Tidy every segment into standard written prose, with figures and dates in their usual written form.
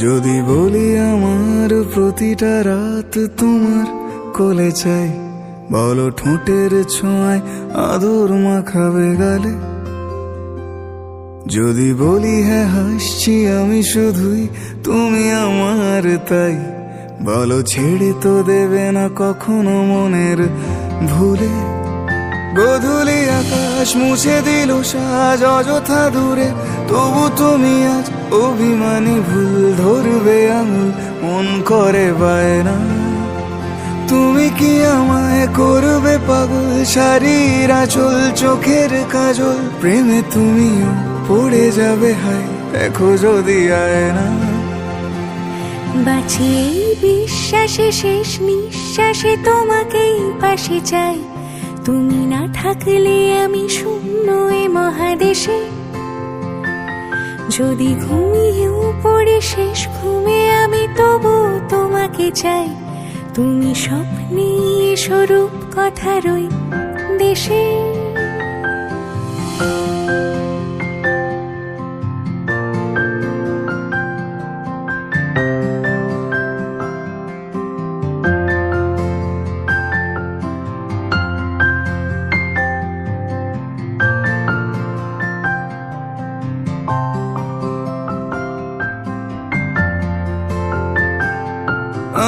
যদি বলি আমার প্রতিটা রাত তোমার কোলে চাই, বলো ঠোঁটের ছোঁয়ায় আদর মাখাবে গালে। যদি বলি হ্যাঁ হাসছি আমি শুধুই, তুমি আমার তাই, বলো ছেড়ে তো দেবে না কখনো মনের ভুলে। গোধূলি আকাশ মুছে দিল সাজ অযথা দূরে, তবু তুমি আজ অভিমানী ভুল ধরবে আঙুল, মন করে বায়না। তুমি কি আমায় করবে পাগল, শাড়ির আঁচল চোখের কাজল, প্রেমে তুমিও পড়ে যাবে হায় দেখো যদি আয়না। বাঁচি এই বিশ্বাসে শেষ নিঃশ্বাসে তোমাকেই পাশে চাই, তুমি না থাকলে আমি শূন্য এ মহাদেশে। যদি ঘুমিয়েও পড়ে শেষ ঘুমে আমি তবু তোমাকে চাই, তুমি স্বপ্নে স্বরূপ কথার ওই দেশে।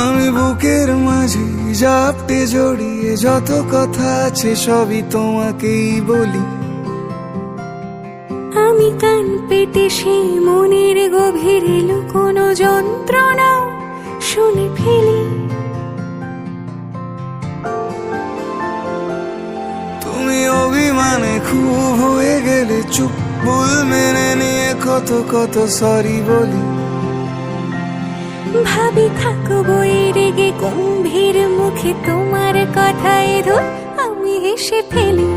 আমি বুকের মাঝে জাপটে জড়িয়ে যত কথা আছে সবই তোমাকেই বলি। আমি কান পেতে সেই মনের গভীরে লুকোনো যন্ত্রণা শুনে ফেলি। তুমি অভিমানে খুব হয়ে গেলে চুপ, ভুল মেনে নিয়ে কত কত সরি বলি। ভাবি থাকবো এই রেগে গম্ভীর মুখে তোমার কথায় ধর আমি হেসে ফেলি।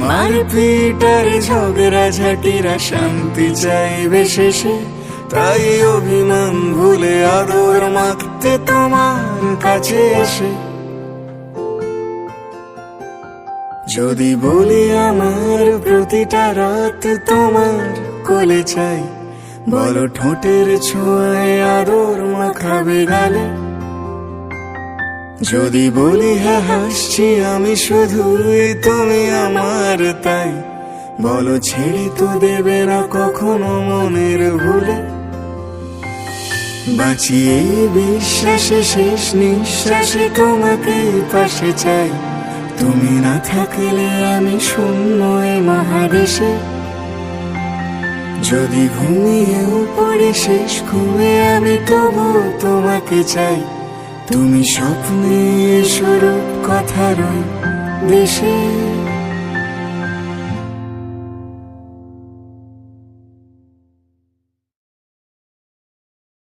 মারপিট আর ঝগড়া ঝাঁটিরা শান্তি চাইবে শেষে, তাই অভিমান ভুলে আদর মাখতে তোমার কাছে এসে। যদি বলি আমার প্রতিটা রাত তোমার কোলে চাই, বলো ঠোঁটের ছোঁয়ায় আদর মাখাবে গালে। যদি বলি হ্যাঁ হাসছি আমি শুধুই, তুমি আমার তাই, বলো ছেড়ে তো দেবে না কখনো মনের ভুলে। বাঁচি এই বিশ্বাসে শেষ নিঃশ্বাসে তোমাকে পাশে চাই, তুমি না থাকলে আমি শূন্য এ মহাদেশে। যদি ঘুমিয়েও পড়ে শেষ ঘুমে আমি তবু তোমাকে চাই, তুমি স্বপ্নে স্বরূপ কথার ওই দেশে।